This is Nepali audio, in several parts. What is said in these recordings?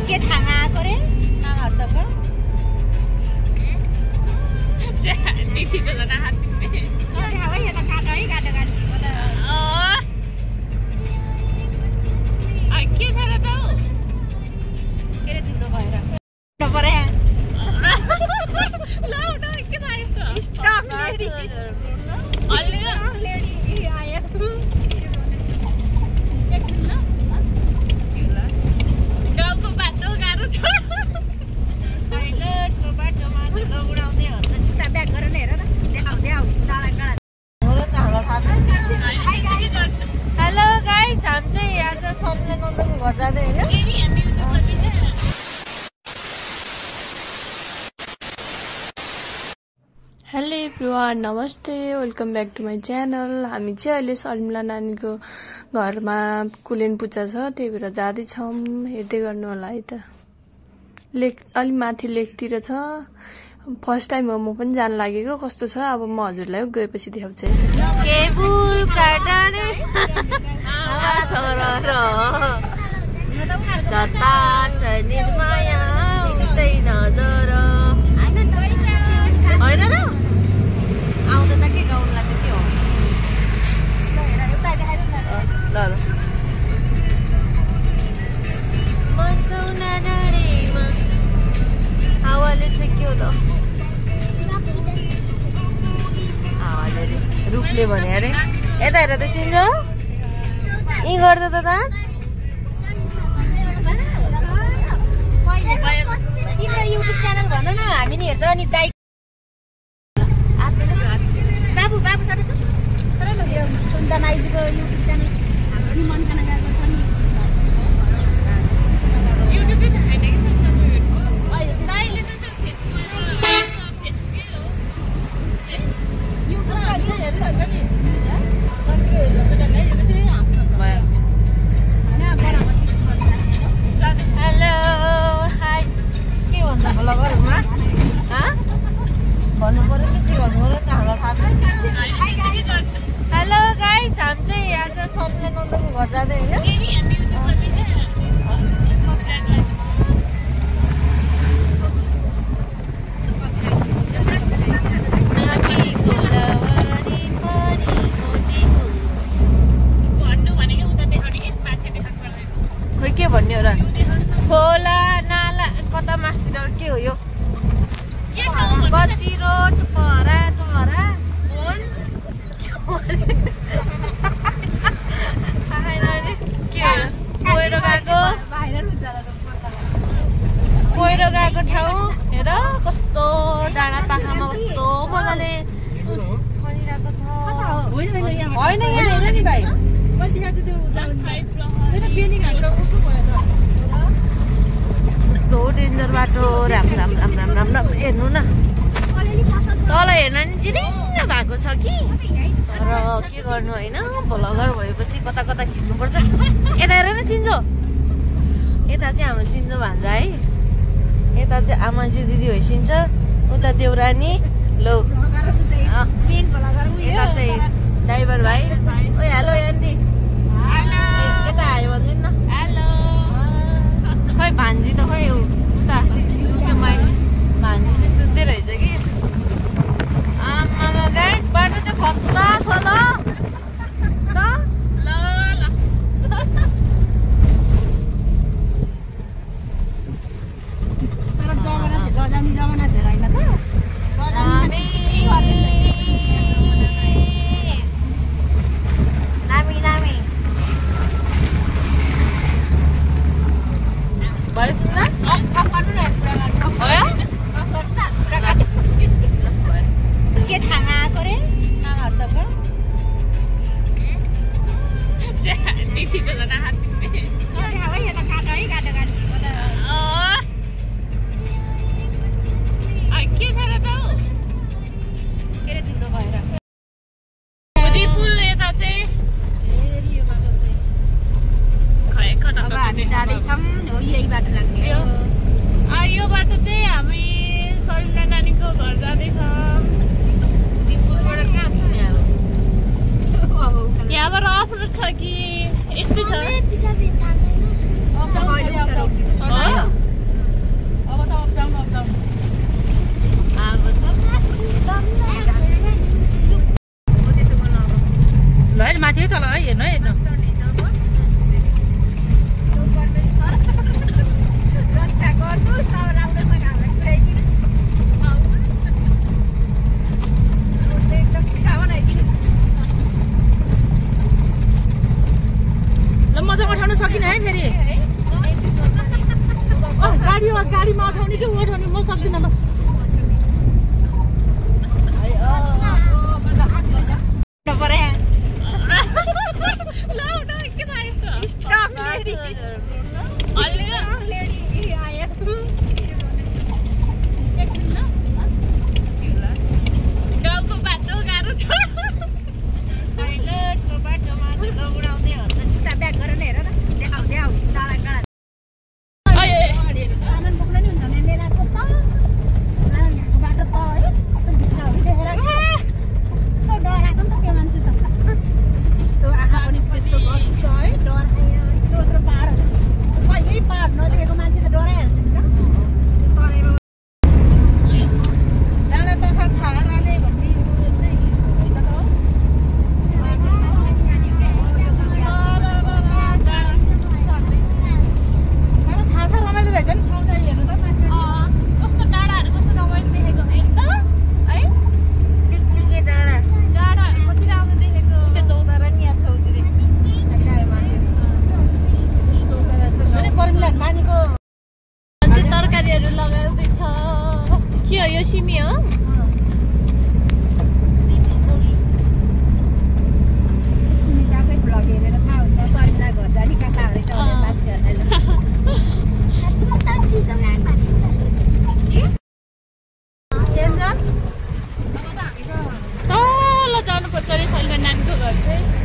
के छाङा आएको रे नामहरुसँग देखिको त नहाचिक्ने हावै यता काटा है काटा काट्छ मलाई के छ र त के रे धुलो भएर परे ल उठा के थाहा यस्तो स्टप लेडी लेडी आयो एकछिन ल गाउँको बाटो गाह्रो छ पाइलटको बाटोमा धुलो उडाउँदै हो त जुत्ता ब्याग गरेर हेर न देखाउँदै आऊ डाँडा डाँडा हेलो गाइस हम चाहिँ आज सपना नन्दको घर जाँदै हैन हेलो एभ्रिवान नमस्ते welcome back to my channel. हामी चाहिँ अहिले शर्मिला नानीको घरमा कुलेन पूजा छ त्यही भएर जाँदैछौँ हेर्दै गर्नु होला है त। अलि माथि लेकतिर छ फर्स्ट टाइम हो म पनि जान लागेको कस्तो छ अब म हजुरलाई गएपछि देखाउँछु है। केबुल काटाने जता छ निर्माया उतै नजर होइन र आउँदैन के गाउनुलाई त के हो ल ल हावाले चाहिँ के हो त रुखले भने अरे यता हेर त सिन्जो यी गर्दा त तिम्रो युट्युब च्यानल भन न हामी नि हेर्छ नि दाइ बाबु बाबु सर सुन्दा नाइजीको युट्युब च्यानल हाम्रो नि मन खाना गएको छ नि युट्युब चाहिँ छैन कि दाइले त फेसबुकमा फेसबुकै हो युट्युब हेर्नुहुन्छ नि मान्छेको हेर्नुहुन्छ डल्लै त्यसरी हाँस्नु भयो हेलो हाई के भन्छ ब्लगरमा भन्नु पर्यो त्यसै भन्नु पर्यो त हामीलाई थाहा छ। हेलो गाइस हामी चाहिँ आज सपना नन्दको घर जाँदै होइन खोइ के भन्ने हो र खोला नाला कता मासतिर के हो यो कच्ची रोड परा टरा फोन कोइरो गएको ठाउँ हेर कस्तो डाँडा पाखामा कस्तो मजाले फलिरहेको छ होइन यहाँ हेर नि भाइ कस्तो डेन्जर बाटो राम राम राम राम राम राम हेर्नु न तल हेर्न नि जिरिङ्ग भएको छ कि र के गर्नु होइन भ्लगर भएपछि कता कता खिच्नुपर्छ। यता हेर न सिन्जो यता चाहिँ हाम्रो सिन्जो भान्जा है यता चाहिँ आमाजी दिदी होइसिन्छ उता देउरानी लो यता चाहिँ ड्राइभर भाइ ओ हेलो यान्दी यता आयो भनिदिनु न खै भान्जी त खै उता भान्जी चाहिँ सुत्दै रहेछ कि आमामा गाइस बाटो चाहिँ खतरा छ ल तर जमाना चाहिँ लजाउने जमाना चाहिँ होइन छ नामी नामी भयो सुन्दा ठक्कर्नु न कुरा गर्नु के छाङा आएको रे नामहरुसँग देखिको त नहाचिक्ने हावै यता काटा है काटा काट्छ मलाई के छ र त के रे धुलो भएर मोदी पुल यता चाहिँ यो बाटो चाहिँ खै कता अब हामी जाँदैछौँ हो यही बाटो लाग्ने यो बाटो चाहिँ हामी शर्मिला नानीको घर जाँदैछौँ। पुलबाट कहाँ पुग्ने अब यहाँबाट अफरोड छ कि यस्तै छ अब गाडीमा उठाउने कि उठाउने म सक्दिनँ ल गाउँको बाटो गाह्रो छ तरकारीहरू लगाउँदैछ के हो यो सिमी हो तल जानुपर्छ अरे सलिना नानीको घर चाहिँ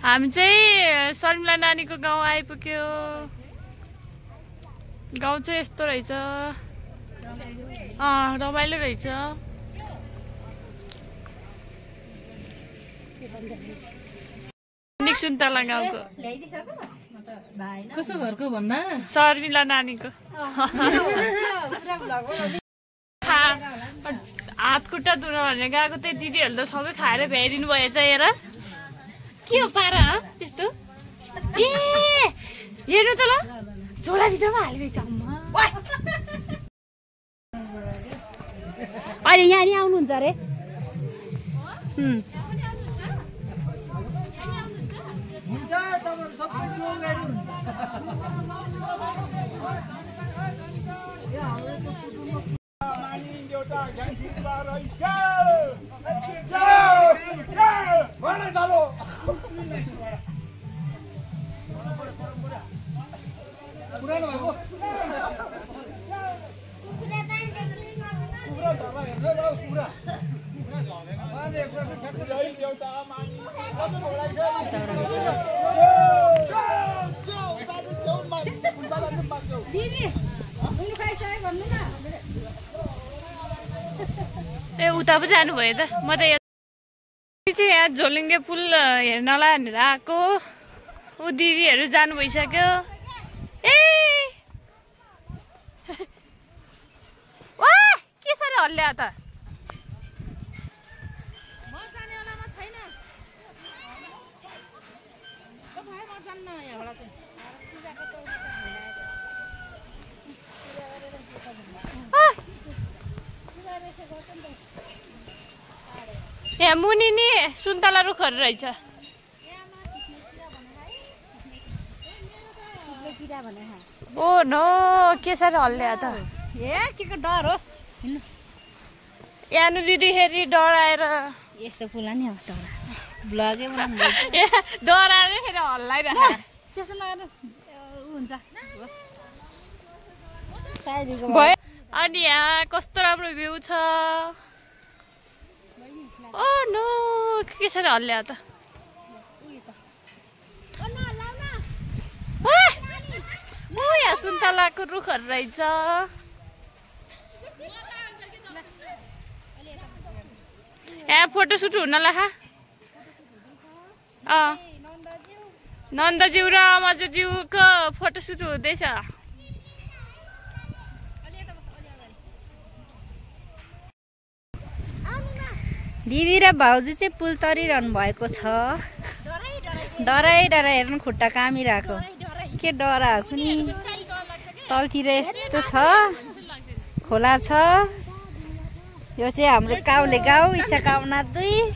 हामी चाहिँ शर्मिला नानीको गाउँ आइपुग्यो गाउँ चाहिँ यस्तो रहेछ रमाइलो रहेछ सुन्तला गाउँको कसो घरको भन्दा शर्मिला नानीको हात खुट्टा धुन भनेर गएको त्यही दिदीहरूले त सबै खाएर भ्याइदिनु भएछ हेर के हो पारा त्यस्तो ए हेर्नु त ल झोलाभित्रमा हालिरहेछ अम्मा अहिले यहाँ नि आउनुहुन्छ अरे ए उता पो जानुभयो त म त चाहिँ यहाँ झोलुङ्गे पुल हेर्नलाई भनेर आएको ऊ दिदीहरू जानु भइसक्यो ए वा के साह्रै हल्ल्या त यहाँ मुनि नि सुन्तला रुखहरू रहेछ ओ नो के साह्रो हल्ल्या त के को डर हो यानु दिदीखेरि डराएर यस्तो फुला नि ब्लगै डराएर फेरि हल्लाइरहेको त्यसो नगर्नु हुन्छ भयो अनि यहाँ कस्तो राम्रो भ्यू छ ओ नो के साह्रो हल्ल्या त यहाँ सुन्तलाको रुखहरू रहेछ यहाँ फोटोसुट हुनलाई नन्दज्यू र मजुज्यूको फोटोसुट हुँदैछ दिदी र भाउजू चाहिँ पुल तरिरहनु भएको छ। डराइ डराइ हेर्नु खुट्टा कामिरहेको। के डराएको नि तलतिर यस्तो छ खोला छ। यो चाहिँ हाम्रो काउले गाउँ इच्छा कामना 2।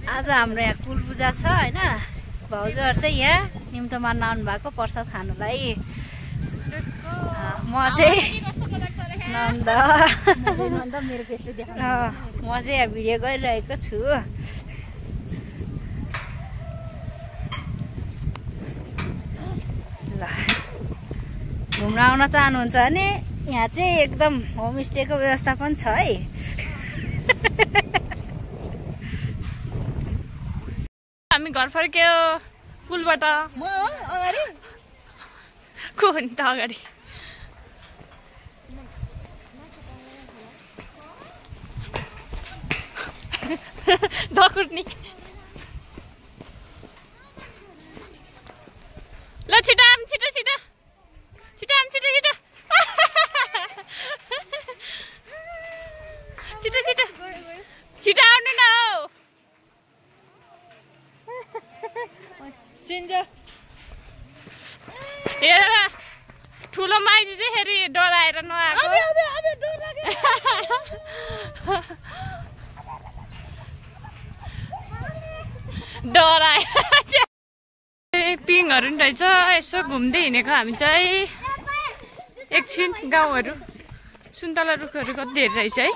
आज हाम्रो यहाँ कुल पूजा छ होइन। भाउजूहरू चाहिँ यहाँ निम्तो मान्न आउनु भएको प्रसाद खानुलाई। म चाहिँ नन्द म चाहिँ यहाँ भिडियो गरिरहेको छु। ल घुम्न आउन चाहनुहुन्छ भने यहाँ चाहिँ एकदम होमस्टेको व्यवस्था पनि छ है। हामी घर फर्क्यो पुलबाट। म अगाडि को नि त अगाडि धकुर्नी। ल छिटाम छिटो छिटो छिटाम छिटो छिटो छिटो छिटो छिटो आउनु न हौ। हेर ठुलो माइजू चाहिँ फेरि डराएर नआएको। डराएर पिङहरू नि रहेछ। यसो घुम्दै हिँडेको हामी चाहिँ एकछिन गाउँहरू। सुन्तला रुखहरू कति धेरै रहेछ है।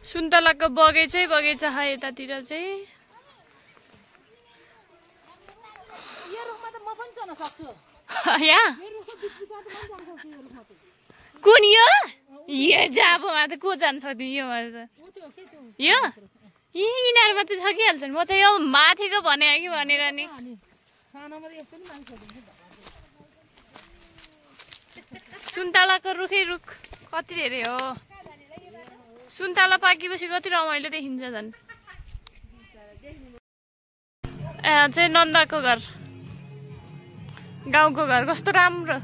सुन्तलाको बगैँचै बगैँचा छ यतातिर चाहिँ। यहाँ कुन यो जाबोमा त को जान सक्थ्यो योमा त। यो यिनीहरू मात्रै सकिहाल्छन्। म त यो माथिको भने कि भनेर नि। सुन्तलाको रुखै रुख कति धेरै हो। सुन्तला पाकेपछि कति रमाइलो देखिन्छ झन्। चाहिँ नन्दाको घर गाउँको घर कस्तो राम्रो।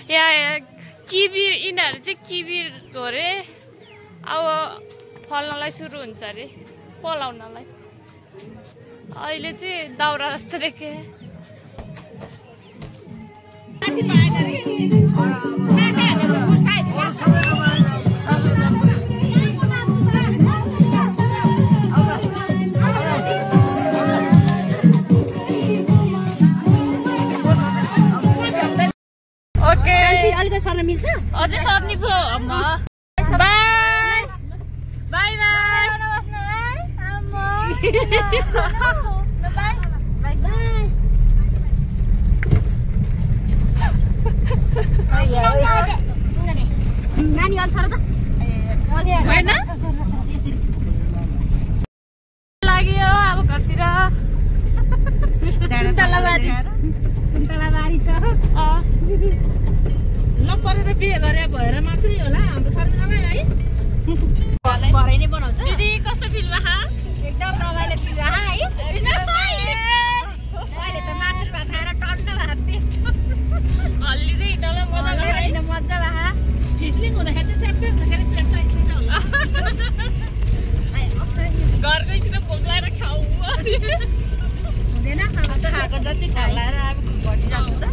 यहाँ किबिर यिनीहरू चाहिँ किबिर हो अरे। अब फल्नलाई सुरु हुन्छ अरे पलाउनलाई। अहिले चाहिँ दाउरा जस्तो देखेँ। अलिकति सर्न मिल्छ। अझै सर्नी पो। बाई बाई नानी अल्छ र त होइन लाग्यो अब घरतिर। सुन्तला बारी छ। नपरेर बिहे गरे भएर मात्रै होला हाम्रो शर्मिलालाई है। भरै नै बनाउँछ। दिदी कस्तो फिल भा? एकदम रमाइलो फिल भा है। अहिले त मासु भात खाएर टन्ट भएको थिएँ। हल्लिँदै हिँड्नलाई मजा भा। फिस्लिङ हुँदाखेरि चाहिँ स्याप्पै हुँदाखेरि पेट त यस्तै त होला। घरकैसित भोक लगाएर खाऊ हुँदैन। अब त खाएको जति खाएर अब घटिजान्छ त।